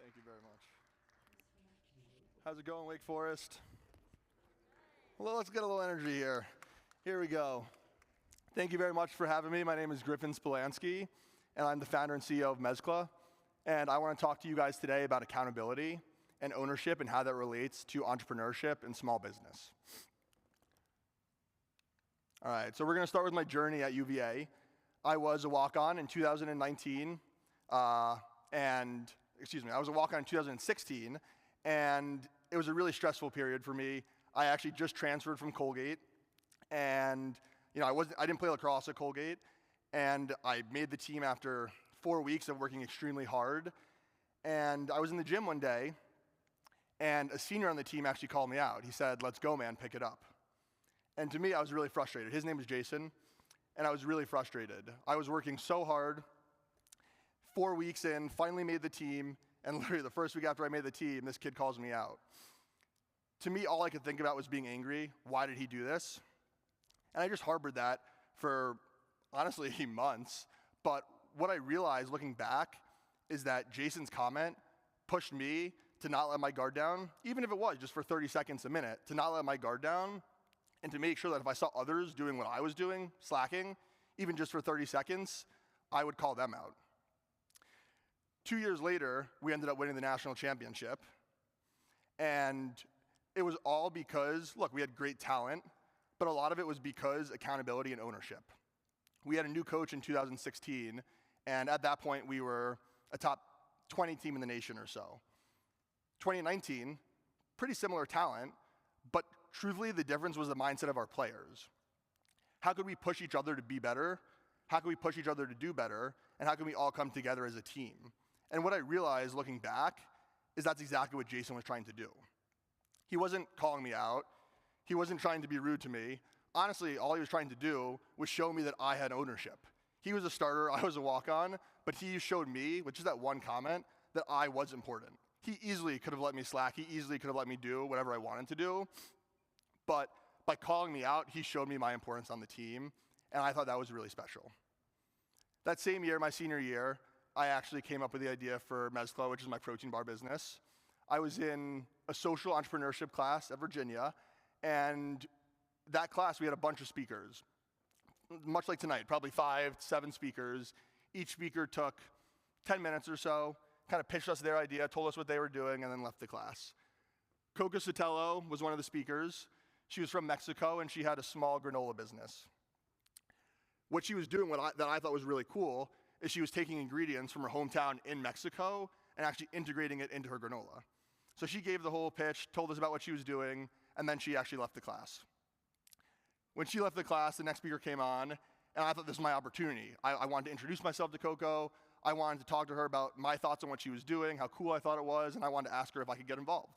Thank you very much. How's it going, Wake Forest? Well, let's get a little energy here. Here we go. Thank you very much for having me. My name is Griffin Spolansky, and I'm the founder and CEO of Mezcla. And I want to talk to you guys today about accountability and ownership and how that relates to entrepreneurship and small business. All right, so we're going to start with my journey at UVA. I was a walk-on in 2019, I was a walk-on in 2016, and it was a really stressful period for me. I actually just transferred from Colgate, and I didn't play lacrosse at Colgate, and I made the team after 4 weeks of working extremely hard. And I was in the gym one day, and a senior on the team actually called me out. He said, "Let's go, man, pick it up." And to me, I was really frustrated. His name is Jason, and I was really frustrated. I was working so hard. 4 weeks in, finally made the team, and literally the first week after I made the team, this kid calls me out. To me, all I could think about was being angry. Why did he do this? And I just harbored that for, honestly, months. But what I realized looking back is that Jason's comment pushed me to not let my guard down, even if it was just for 30 seconds a minute, to not let my guard down and to make sure that if I saw others doing what I was doing, slacking, even just for 30 seconds, I would call them out. 2 years later, we ended up winning the national championship. And it was all because, look, we had great talent, but a lot of it was because accountability and ownership. We had a new coach in 2016, and at that point, we were a top 20 team in the nation or so. 2019, pretty similar talent, but truthfully, the difference was the mindset of our players. How could we push each other to be better? How can we push each other to do better? And how can we all come together as a team? And what I realized looking back is that's exactly what Jason was trying to do. He wasn't calling me out. He wasn't trying to be rude to me. Honestly, all he was trying to do was show me that I had ownership. He was a starter, I was a walk-on, but he showed me, with just that one comment, that I was important. He easily could have let me slack. He easily could have let me do whatever I wanted to do. But by calling me out, he showed me my importance on the team, and I thought that was really special. That same year, my senior year, I actually came up with the idea for Mezcla, which is my protein bar business. I was in a social entrepreneurship class at Virginia, and that class, we had a bunch of speakers, much like tonight, probably 5 to 7 speakers. Each speaker took 10 minutes or so, kind of pitched us their idea, told us what they were doing, and then left the class. Coco Citarella was one of the speakers. She was from Mexico, and she had a small granola business. What she was doing that I thought was really cool is she was taking ingredients from her hometown in Mexico and actually integrating it into her granola. So she gave the whole pitch, told us about what she was doing, and then she actually left the class. When she left the class, the next speaker came on, and I thought this was my opportunity. I wanted to introduce myself to Coco. I wanted to talk to her about my thoughts on what she was doing, how cool I thought it was, and I wanted to ask her if I could get involved.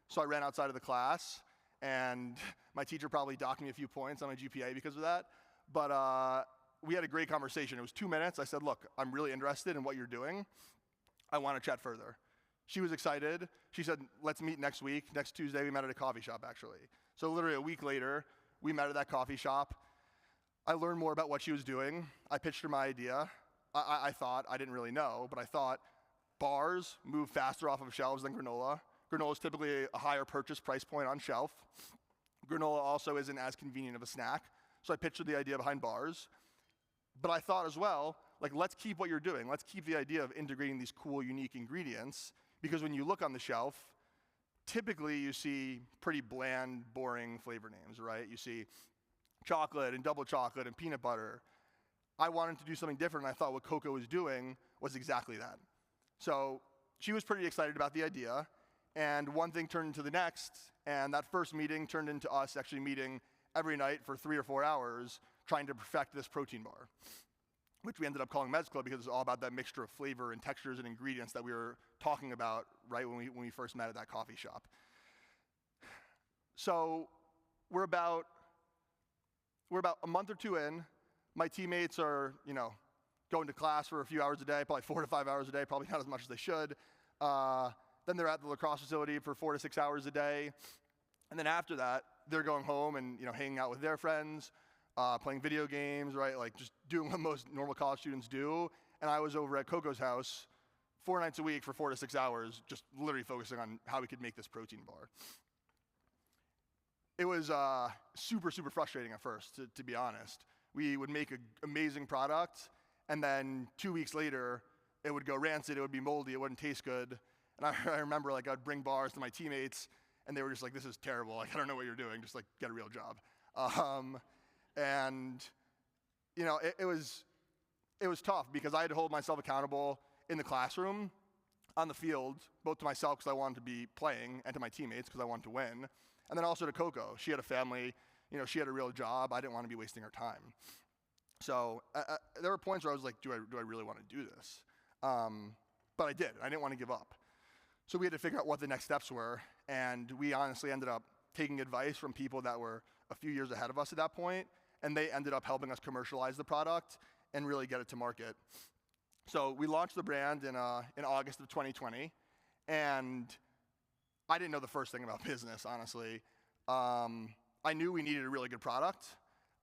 So I ran outside of the class, and my teacher probably docked me a few points on my GPA because of that. But we had a great conversation. It was 2 minutes. I said, "Look, I'm really interested in what you're doing. I want to chat further." She was excited. She said, "Let's meet next week." Next Tuesday, we met at a coffee shop, actually. So literally a week later, we met at that coffee shop. I learned more about what she was doing. I pitched her my idea. I thought, I didn't really know, but I thought bars move faster off of shelves than granola. Granola is typically a higher purchase price point on shelf. Granola also isn't as convenient of a snack. So I pitched her the idea behind bars. But I thought as well, let's keep what you're doing. Let's keep the idea of integrating these cool, unique ingredients, because when you look on the shelf, typically you see pretty bland, boring flavor names, right? You see chocolate and double chocolate and peanut butter. I wanted to do something different, and I thought what Coco was doing was exactly that. So she was pretty excited about the idea, and one thing turned into the next, and that first meeting turned into us actually meeting every night for 3 or 4 hours trying to perfect this protein bar, which we ended up calling Mezcla because it's all about that mixture of flavor and textures and ingredients that we were talking about right when we first met at that coffee shop. So we're about a month or 2 in. My teammates are, going to class for a few hours a day, probably 4 to 5 hours a day, probably not as much as they should. Then they're at the lacrosse facility for 4 to 6 hours a day. And then after that, they're going home and hanging out with their friends, playing video games, right? Just doing what most normal college students do. And I was over at Coco's house 4 nights a week for 4 to 6 hours, just literally focusing on how we could make this protein bar. It was super, super frustrating at first, to be honest. We would make an amazing product, and then 2 weeks later, it would go rancid, it would be moldy, it wouldn't taste good. And I remember like I'd bring bars to my teammates, and they were just like, this is terrible, like I don't know what you're doing, just like get a real job. And you know, it was tough because I had to hold myself accountable in the classroom, on the field, both to myself because I wanted to be playing, and to my teammates because I wanted to win, and then also to Coco. She had a family, you know, she had a real job. I didn't want to be wasting her time. So there were points where I was like, do I really want to do this? But I did. I didn't want to give up. So we had to figure out what the next steps were, and we honestly ended up taking advice from people that were a few years ahead of us at that point, and they ended up helping us commercialize the product and really get it to market. So we launched the brand in August of 2020, and I didn't know the first thing about business, honestly. I knew we needed a really good product.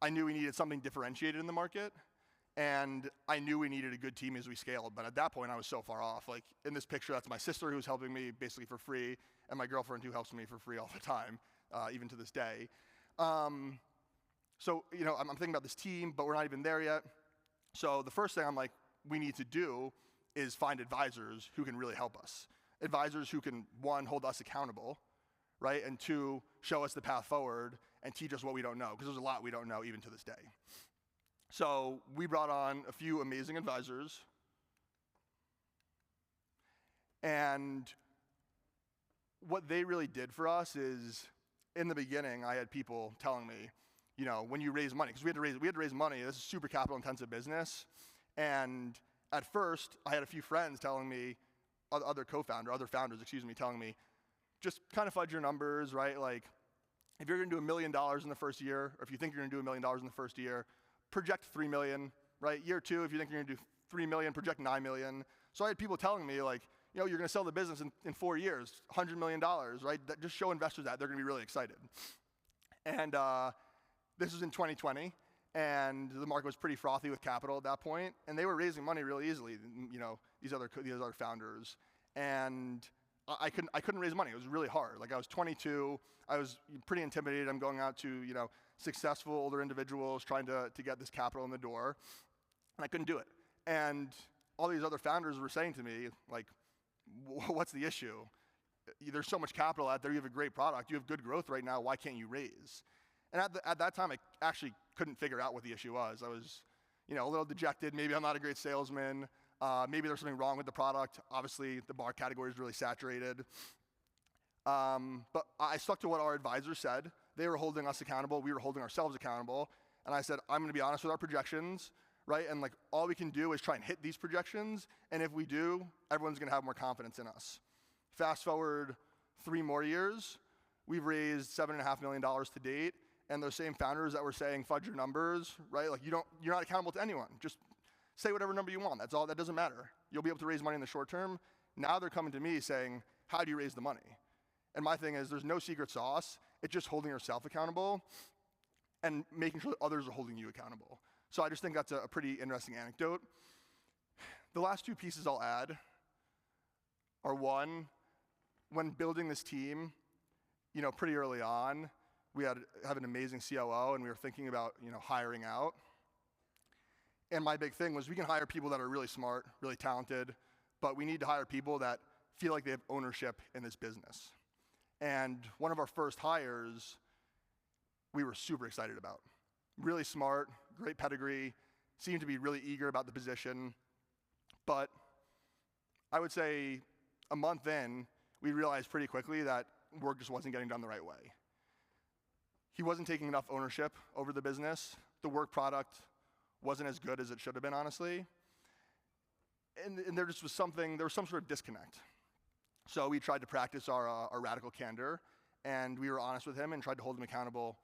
I knew we needed something differentiated in the market, and I knew we needed a good team as we scaled. But at that point, I was so far off. Like in this picture, that's my sister who's helping me basically for free, and my girlfriend who helps me for free all the time, even to this day. So you know, I'm thinking about this team, but we're not even there yet. So the first thing I'm like, we need to do is find advisors who can really help us. Advisors who can, 1, hold us accountable, right? And 2, show us the path forward and teach us what we don't know, because there's a lot we don't know even to this day. So we brought on a few amazing advisors, and what they really did for us is, in the beginning, I had people telling me, you know, when you raise money, because we had to raise money. This is a super capital-intensive business, and at first, I had a few friends telling me, other founders, telling me, just kind of fudge your numbers, right? Like, if you're going to do $1 million in the first year, or if you think you're going to do $1 million in the first year, project 3 million, right? Year 2, if you think you're going to do 3 million, project 9 million. So I had people telling me, like, you know, you're going to sell the business in 4 years, $100 million, right? That just show investors that they're going to be really excited. And this was in 2020, and the market was pretty frothy with capital at that point, and they were raising money really easily, you know, these other founders. And I couldn't raise money. It was really hard. Like, I was 22, I was pretty intimidated. I'm going out to, you know, successful older individuals trying to get this capital in the door, and I couldn't do it. And all these other founders were saying to me, like, what's the issue? There's so much capital out there, you have a great product, you have good growth right now, why can't you raise? And at that time, I actually couldn't figure out what the issue was. I was, you know, a little dejected. Maybe I'm not a great salesman. Maybe there's something wrong with the product. Obviously, the bar category is really saturated. But I stuck to what our advisors said. They were holding us accountable. We were holding ourselves accountable. And I said, I'm going to be honest with our projections, right? And like, all we can do is try and hit these projections. And if we do, everyone's going to have more confidence in us. Fast forward 3 more years, we've raised $7.5 million to date. And those same founders that were saying, fudge your numbers, right? Like, you're not accountable to anyone. Just say whatever number you want. That's all. That doesn't matter. You'll be able to raise money in the short term. Now they're coming to me saying, how do you raise the money? And my thing is, there's no secret sauce. It's just holding yourself accountable and making sure that others are holding you accountable. So I just think that's a pretty interesting anecdote. The last 2 pieces I'll add are, 1, when building this team, you know, pretty early on, we have an amazing COO, and we were thinking about, you know, hiring out. And my big thing was, we can hire people that are really smart, really talented, but we need to hire people that feel like they have ownership in this business. And one of our first hires, we were super excited about. Really smart, great pedigree, seemed to be really eager about the position. But I would say a month in, we realized pretty quickly that work just wasn't getting done the right way. He wasn't taking enough ownership over the business. The work product wasn't as good as it should have been, honestly. And there was some sort of disconnect. So we tried to practice our radical candor, and we were honest with him and tried to hold him accountable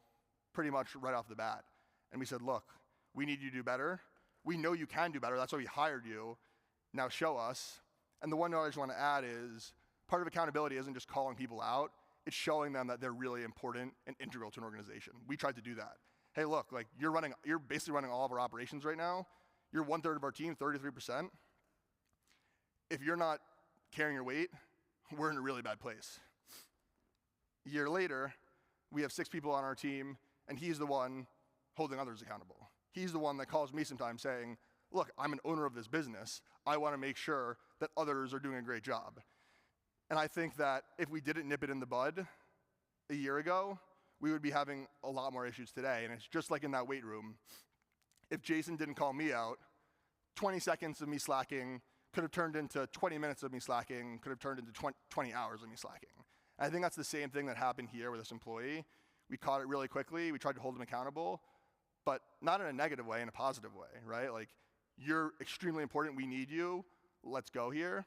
pretty much right off the bat. And we said, look, we need you to do better. We know you can do better. That's why we hired you. Now show us. And the one note I just want to add is, part of accountability isn't just calling people out. It's showing them that they're really important and integral to an organization. We tried to do that. Hey, look, like, you're basically running all of our operations right now. You're 1/3 of our team, 33%. if you're not carrying your weight, we're in a really bad place. A year later, we have 6 people on our team, and he's the one holding others accountable. He's the one that calls me sometimes saying, look, I'm an owner of this business. I want to make sure that others are doing a great job. And I think that if we didn't nip it in the bud a year ago, we would be having a lot more issues today. And it's just like in that weight room. If Jason didn't call me out, 20 seconds of me slacking could have turned into 20 minutes of me slacking, could have turned into 20 hours of me slacking. And I think that's the same thing that happened here with this employee. We caught it really quickly. We tried to hold him accountable, but not in a negative way, in a positive way, right? Like, you're extremely important. We need you. Let's go here.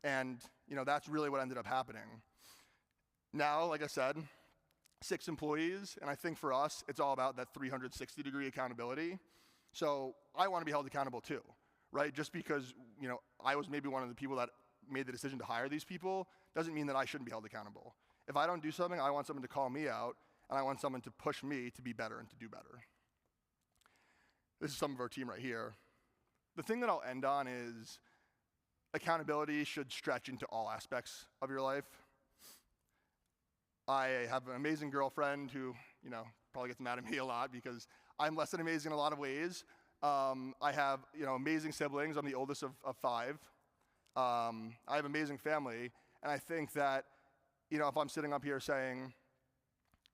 And, that's really what ended up happening. Now, like I said, 6 employees, and I think for us, it's all about that 360-degree accountability. So I want to be held accountable too, right? Just because, I was maybe one of the people that made the decision to hire these people doesn't mean that I shouldn't be held accountable. If I don't do something, I want someone to call me out, and I want someone to push me to be better and to do better. This is some of our team right here. The thing that I'll end on is accountability should stretch into all aspects of your life. I have an amazing girlfriend who, probably gets mad at me a lot because I'm less than amazing in a lot of ways. I have, amazing siblings. I'm the oldest of 5. I have amazing family, and I think that, if I'm sitting up here saying,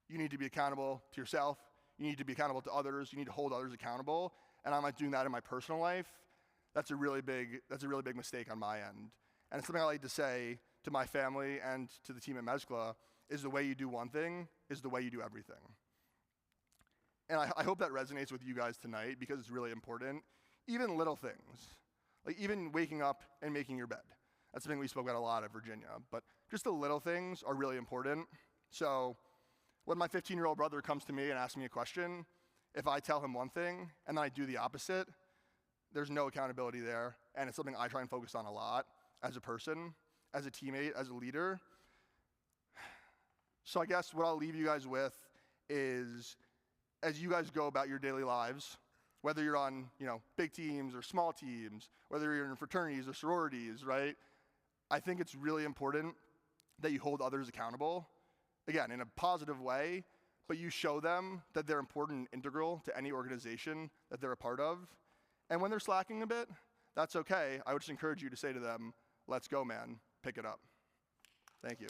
you need to be accountable to yourself, you need to be accountable to others, you need to hold others accountable, and I'm not doing that in my personal life, that's a really big mistake on my end. And it's something I like to say to my family and to the team at Mezcla, is the way you do one thing is the way you do everything. And I hope that resonates with you guys tonight because it's really important. Even little things, like even waking up and making your bed. That's something we spoke about a lot at Virginia, but just the little things are really important. So when my 15-year-old brother comes to me and asks me a question, if I tell him one thing and then I do the opposite, there's no accountability there, and it's something I try and focus on a lot as a person, as a teammate, as a leader. So I guess what I'll leave you guys with is, as you guys go about your daily lives, whether you're on, big teams or small teams, whether you're in fraternities or sororities, right? I think it's really important that you hold others accountable, again, in a positive way, but you show them that they're important and integral to any organization that they're a part of. And when they're slacking a bit, that's okay. I would just encourage you to say to them, let's go, man, pick it up. Thank you.